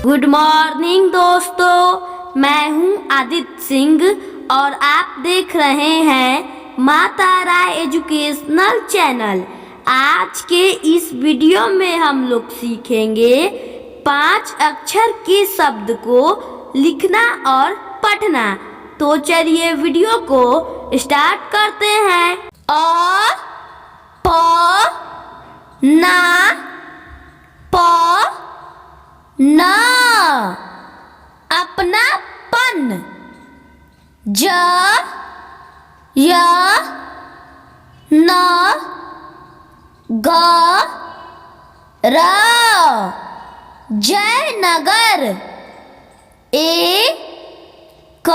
Good morning दोस्तों, मैं हूं आदित्य सिंह और आप देख रहे हैं माँ तारा एजुकेशनल चैनल। आज के इस वीडियो में हम लोग सीखेंगे 5 अक्षर के शब्द को लिखना और पढ़ना। तो चलिए वीडियो को स्टार्ट करते हैं। अ प ना प न अपनापन, ज य न ग र जयनगर, ए क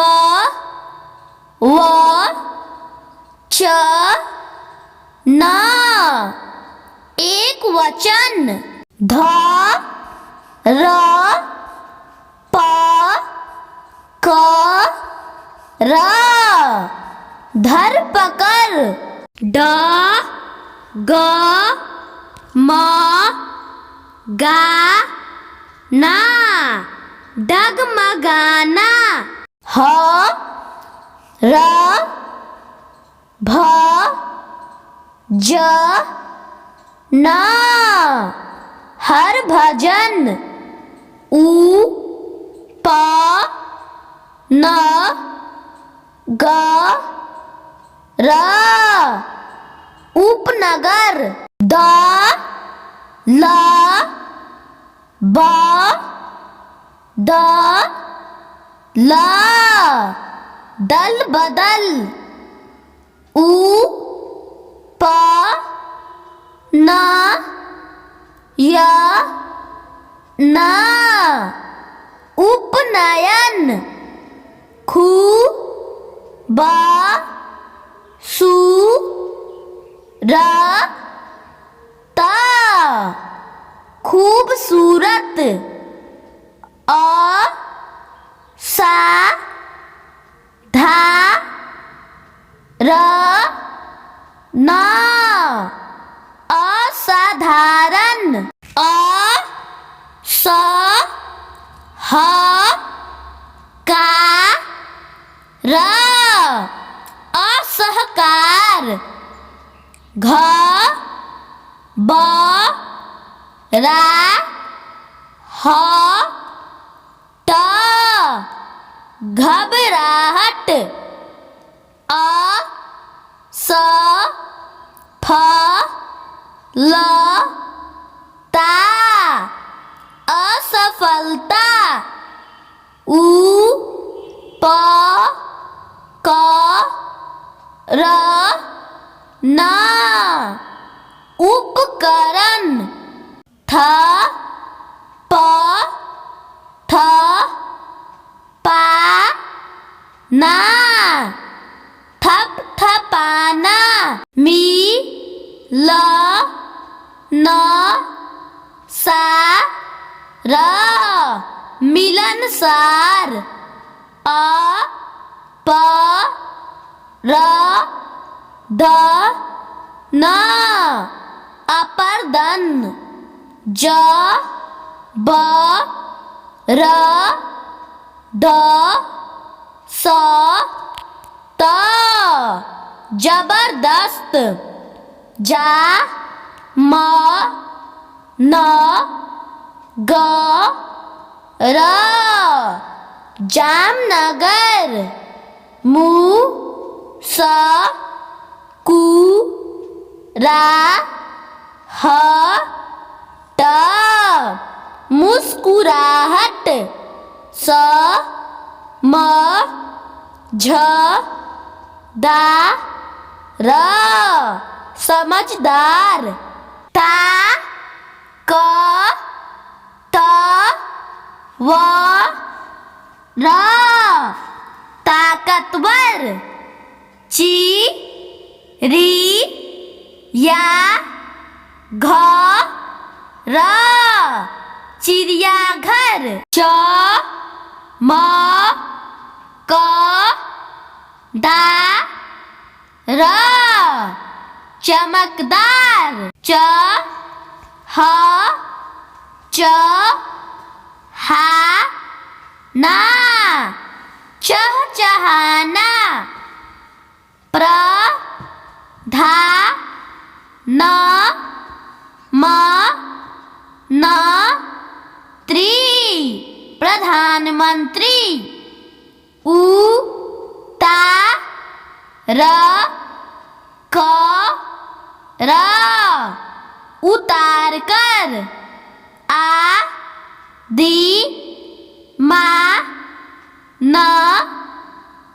व च न एक वचन, ध र प क र धरपकड़, ड ग म गा ना डगमगाना, ह र भ ज न हर भजन, उ प न ग र उपनगर, द ल ब द ल दल बदल, उ प न य न उपनयन, खू ब सु र त खूबसूरत, अ सा धा र न असाधारण, अ स ह का र असहकार, घ ब रा ह ट घबराहट, अ स फ ल ता असफलता, उ प क र न उपकरण, थ प थ पा ना थपथपाना, मी ल न सा र मिलनसार, अ प र द न अपर्दन, ज ब र द स त जबरदस्त, जा म न ग र जामनगर, मु स कु रा ह ट मुस्कुराहट, स म झ दा र समझदार, ता क त व र ताकतवर, ची री या घ र चिड़ियाघर, च म क दा र चमकदार, च ह च हा ना चहचहाना प्र धा न म न त्री प्रधानमंत्री उ ता र क र उतार कर आ दि मा न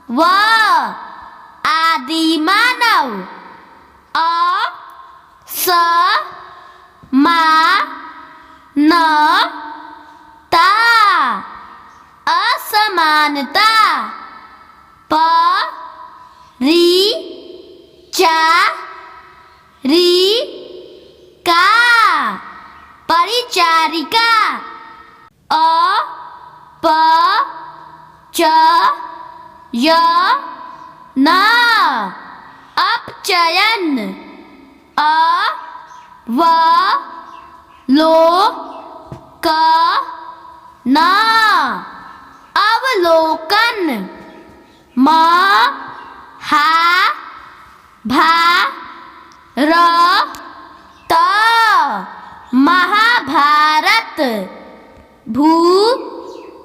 व आदि मानव अ स मा न ता असमानता प री चा री का परिचारिका अ प च य न अपचयन अ व लो क न अवलोकन म हा भा र त महाभारत भू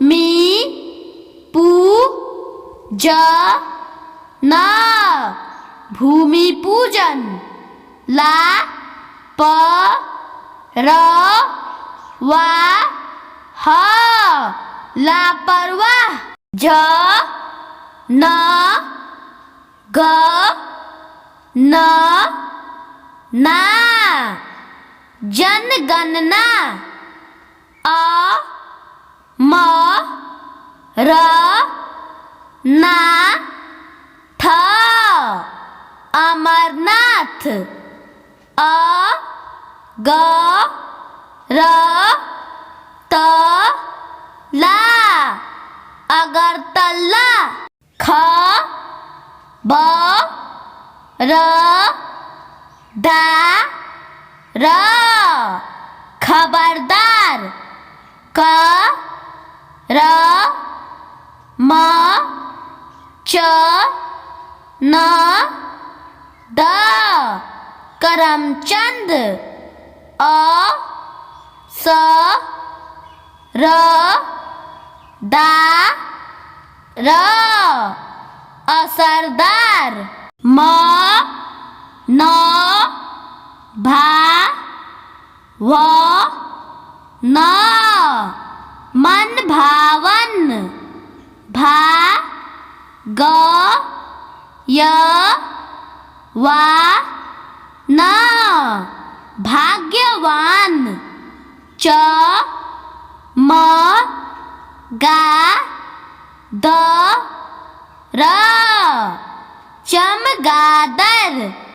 मी पू ज न भूमि पूजन ला प र वा ह लापरवाह ज न ग न ना जनगणना अ म र ना थ अमरनाथ अ ग र त ला अगरतला ख ब र दा र खबरदार क र म च न द करमचंद अ स र दा र असरदार म न भा व न मन भावन भा ग य वा न भाग्यवान च म गा द र चमगादड़